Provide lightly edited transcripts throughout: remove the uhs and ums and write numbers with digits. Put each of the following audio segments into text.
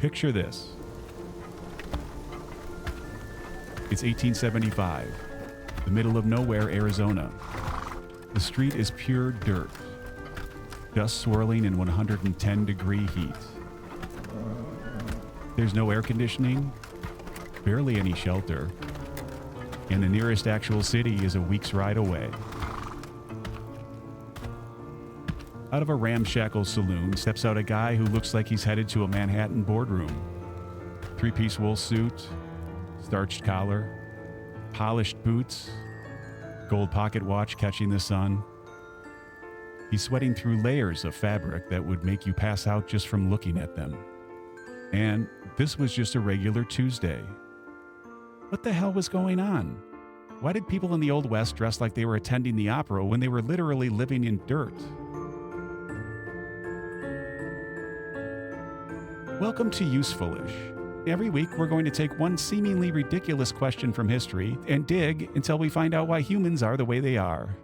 Picture this. It's 1875, the middle of nowhere, Arizona. The street is pure dirt, dust swirling in 110-degree heat. There's no air conditioning, barely any shelter, and the nearest actual city is a week's ride away. Out of a ramshackle saloon steps out a guy who looks like he's headed to a Manhattan boardroom. Three-piece wool suit, starched collar, polished boots, gold pocket watch catching the sun. He's sweating through layers of fabric that would make you pass out just from looking at them. And this was just a regular Tuesday. What the hell was going on? Why did people in the Old West dress like they were attending the opera when they were literally living in dirt? Welcome to Usefulish. Every week we're going to take one seemingly ridiculous question from history and dig until we find out why humans are the way they are.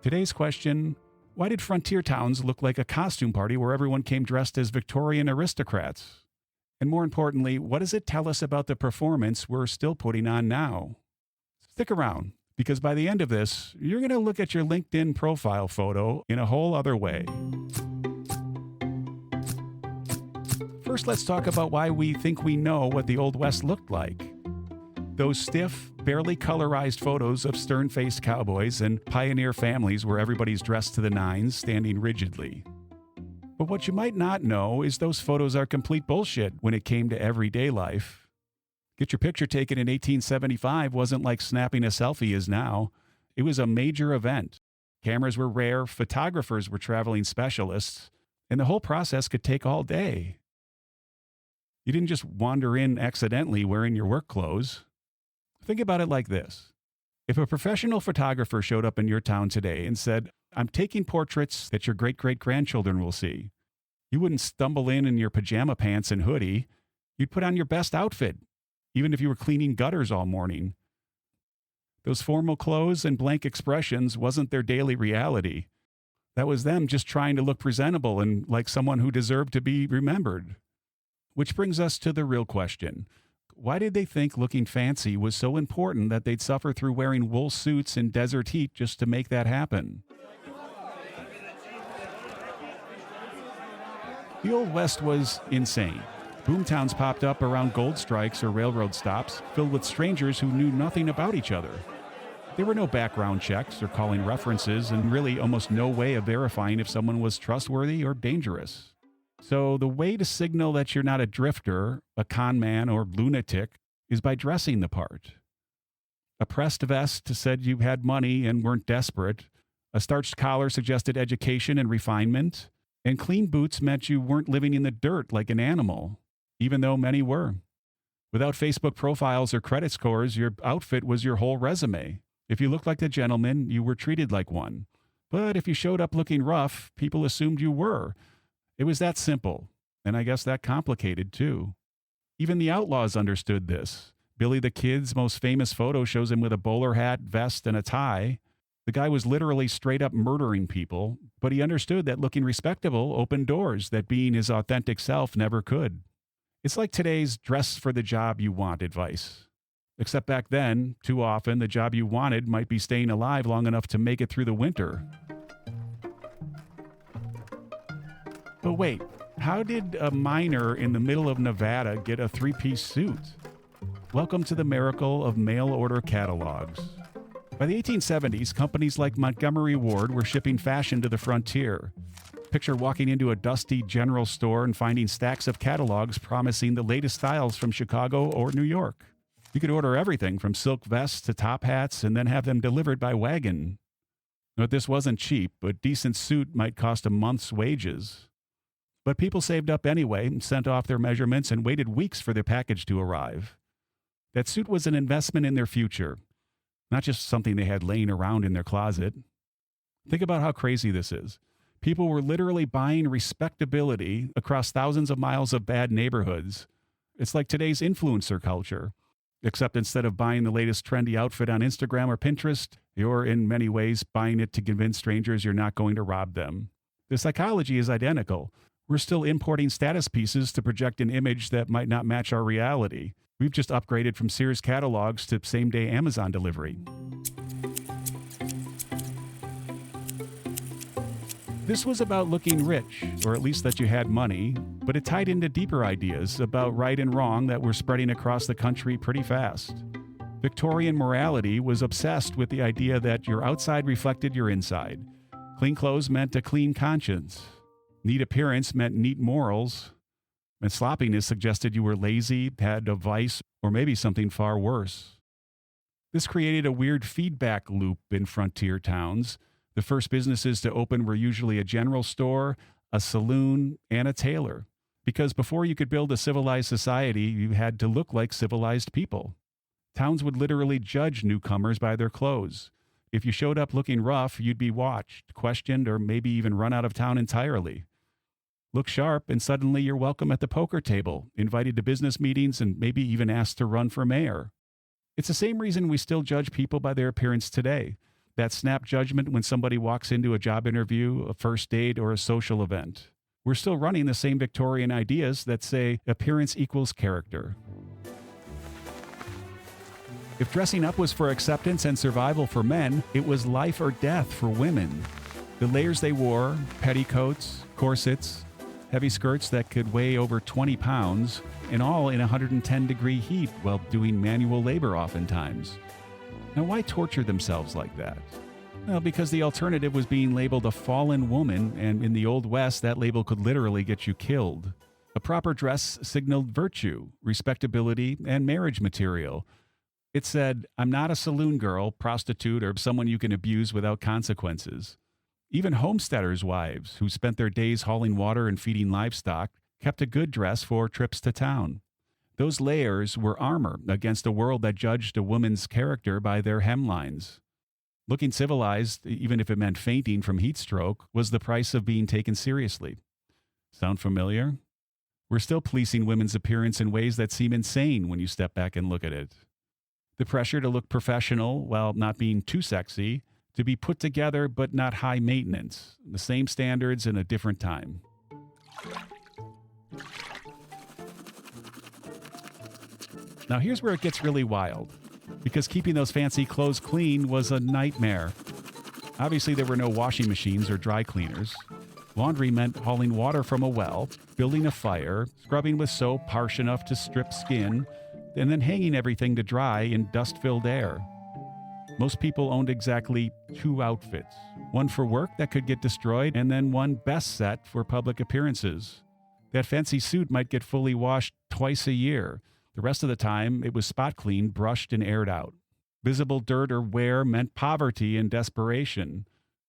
Today's question: why did frontier towns look like a costume party where everyone came dressed as Victorian aristocrats? And more importantly, what does it tell us about the performance we're still putting on now? Stick around, because by the end of this, you're going to look at your LinkedIn profile photo in a whole other way. First, let's talk about why we think we know what the Old West looked like. Those stiff, barely colorized photos of stern-faced cowboys and pioneer families where everybody's dressed to the nines, standing rigidly. But what you might not know is those photos are complete bullshit when it came to everyday life. Get your picture taken in 1875 wasn't like snapping a selfie is now. It was a major event. Cameras were rare, photographers were traveling specialists, and the whole process could take all day. You didn't just wander in accidentally wearing your work clothes. Think about it like this. If a professional photographer showed up in your town today and said, "I'm taking portraits that your great-great-grandchildren will see," you wouldn't stumble in your pajama pants and hoodie. You'd put on your best outfit, even if you were cleaning gutters all morning. Those formal clothes and blank expressions wasn't their daily reality. That was them just trying to look presentable and like someone who deserved to be remembered. Which brings us to the real question. Why did they think looking fancy was so important that they'd suffer through wearing wool suits in desert heat just to make that happen? The Old West was insane. Boomtowns popped up around gold strikes or railroad stops, filled with strangers who knew nothing about each other. There were no background checks or calling references, and really almost no way of verifying if someone was trustworthy or dangerous. So the way to signal that you're not a drifter, a con man, or lunatic is by dressing the part. A pressed vest said you had money and weren't desperate. A starched collar suggested education and refinement. And clean boots meant you weren't living in the dirt like an animal, even though many were. Without Facebook profiles or credit scores, your outfit was your whole resume. If you looked like a gentleman, you were treated like one. But if you showed up looking rough, people assumed you were. It was that simple, and I guess that complicated too. Even the outlaws understood this. Billy the Kid's most famous photo shows him with a bowler hat, vest, and a tie. The guy was literally straight up murdering people, but he understood that looking respectable opened doors that being his authentic self never could. It's like today's dress for the job you want advice. Except back then, too often, the job you wanted might be staying alive long enough to make it through the winter. But wait, how did a miner in the middle of Nevada get a three-piece suit? Welcome to the miracle of mail-order catalogs. By the 1870s, companies like Montgomery Ward were shipping fashion to the frontier. Picture walking into a dusty general store and finding stacks of catalogs promising the latest styles from Chicago or New York. You could order everything from silk vests to top hats and then have them delivered by wagon. But this wasn't cheap. A decent suit might cost a month's wages. But people saved up anyway, sent off their measurements, and waited weeks for their package to arrive. That suit was an investment in their future, not just something they had laying around in their closet. Think about how crazy this is. People were literally buying respectability across thousands of miles of bad neighborhoods. It's like today's influencer culture, except instead of buying the latest trendy outfit on Instagram or Pinterest, you're in many ways buying it to convince strangers you're not going to rob them. The psychology is identical. We're still importing status pieces to project an image that might not match our reality. We've just upgraded from Sears catalogs to same-day Amazon delivery. This was about looking rich, or at least that you had money, but it tied into deeper ideas about right and wrong that were spreading across the country pretty fast. Victorian morality was obsessed with the idea that your outside reflected your inside. Clean clothes meant a clean conscience. Neat appearance meant neat morals. And sloppiness suggested you were lazy, had a vice, or maybe something far worse. This created a weird feedback loop in frontier towns. The first businesses to open were usually a general store, a saloon, and a tailor. Because before you could build a civilized society, you had to look like civilized people. Towns would literally judge newcomers by their clothes. If you showed up looking rough, you'd be watched, questioned, or maybe even run out of town entirely. Look sharp, and suddenly you're welcome at the poker table, invited to business meetings, and maybe even asked to run for mayor. It's the same reason we still judge people by their appearance today. That snap judgment when somebody walks into a job interview, a first date, or a social event. We're still running the same Victorian ideas that say appearance equals character. If dressing up was for acceptance and survival for men, it was life or death for women. The layers they wore, petticoats, corsets, heavy skirts that could weigh over 20 pounds, and all in 110-degree heat while doing manual labor oftentimes. Now, why torture themselves like that? Well, because the alternative was being labeled a fallen woman, and in the Old West, that label could literally get you killed. A proper dress signaled virtue, respectability, and marriage material. It said, I'm not a saloon girl, prostitute, or someone you can abuse without consequences. Even homesteaders' wives, who spent their days hauling water and feeding livestock, kept a good dress for trips to town. Those layers were armor against a world that judged a woman's character by their hemlines. Looking civilized, even if it meant fainting from heat stroke, was the price of being taken seriously. Sound familiar? We're still policing women's appearance in ways that seem insane when you step back and look at it. The pressure to look professional while not being too sexy, to be put together but not high maintenance, the same standards in a different time. Now here's where it gets really wild, because keeping those fancy clothes clean was a nightmare. Obviously there were no washing machines or dry cleaners. Laundry meant hauling water from a well, building a fire, scrubbing with soap harsh enough to strip skin, and then hanging everything to dry in dust-filled air. Most people owned exactly 2 outfits, one for work that could get destroyed, and then one best set for public appearances. That fancy suit might get fully washed twice a year. The rest of the time, it was spot cleaned, brushed, and aired out. Visible dirt or wear meant poverty and desperation.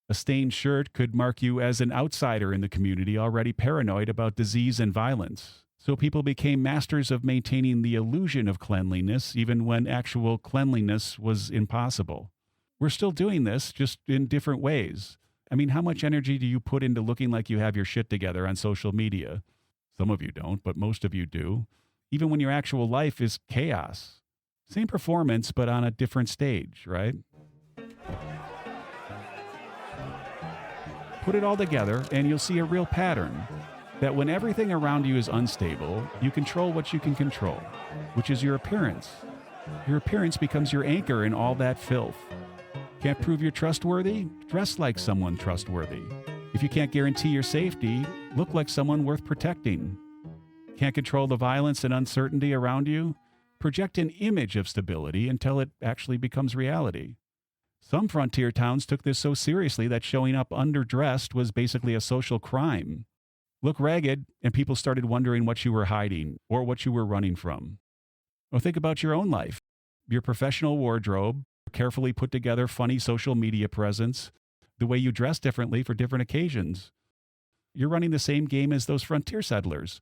A stained shirt could mark you as an outsider in the community already paranoid about disease and violence. So people became masters of maintaining the illusion of cleanliness even when actual cleanliness was impossible. We're still doing this, just in different ways. I mean, how much energy do you put into looking like you have your shit together on social media? Some of you don't, but most of you do. Even when your actual life is chaos. Same performance, but on a different stage, right? Put it all together, and you'll see a real pattern. That when everything around you is unstable, you control what you can control, which is your appearance. Your appearance becomes your anchor in all that filth. Can't prove you're trustworthy? Dress like someone trustworthy. If you can't guarantee your safety, look like someone worth protecting. Can't control the violence and uncertainty around you? Project an image of stability until it actually becomes reality. Some frontier towns took this so seriously that showing up underdressed was basically a social crime. Look ragged, and people started wondering what you were hiding or what you were running from. Or think about your own life, your professional wardrobe, carefully put together funny social media presence, the way you dress differently for different occasions. You're running the same game as those frontier settlers,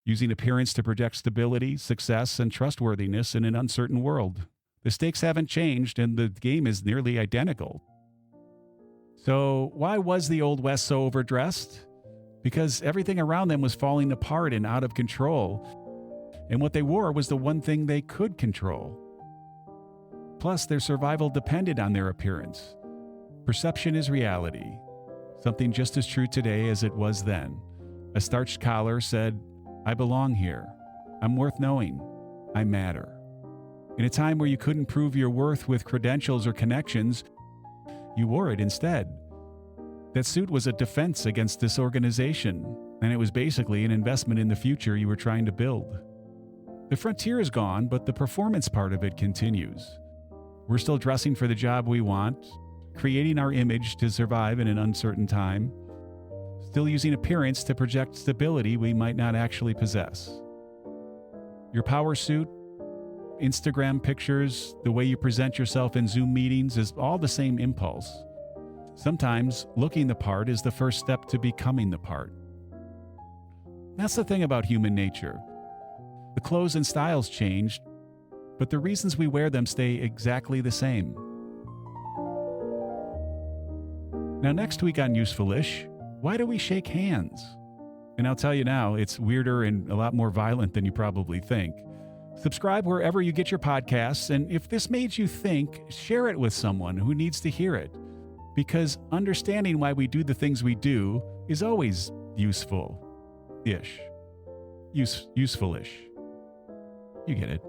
using appearance to project stability, success, and trustworthiness in an uncertain world. The stakes haven't changed, and the game is nearly identical. So why was the Old West so overdressed? Because everything around them was falling apart and out of control, and what they wore was the one thing they could control. Plus, their survival depended on their appearance. Perception is reality, something just as true today as it was then. A starched collar said, "I belong here. I'm worth knowing. I matter." In a time where you couldn't prove your worth with credentials or connections, you wore it instead. That suit was a defense against disorganization, and it was basically an investment in the future you were trying to build. The frontier is gone, but the performance part of it continues. We're still dressing for the job we want, creating our image to survive in an uncertain time, still using appearance to project stability we might not actually possess. Your power suit, Instagram pictures, the way you present yourself in Zoom meetings is all the same impulse. Sometimes looking the part is the first step to becoming the part. That's the thing about human nature. The clothes and styles change, but the reasons we wear them stay exactly the same. Now, next week on Usefulish, why do we shake hands? And I'll tell you now, it's weirder and a lot more violent than you probably think. Subscribe wherever you get your podcasts, and if this made you think, share it with someone who needs to hear it. Because understanding why we do the things we do is always useful-ish. Usefulish. You get it.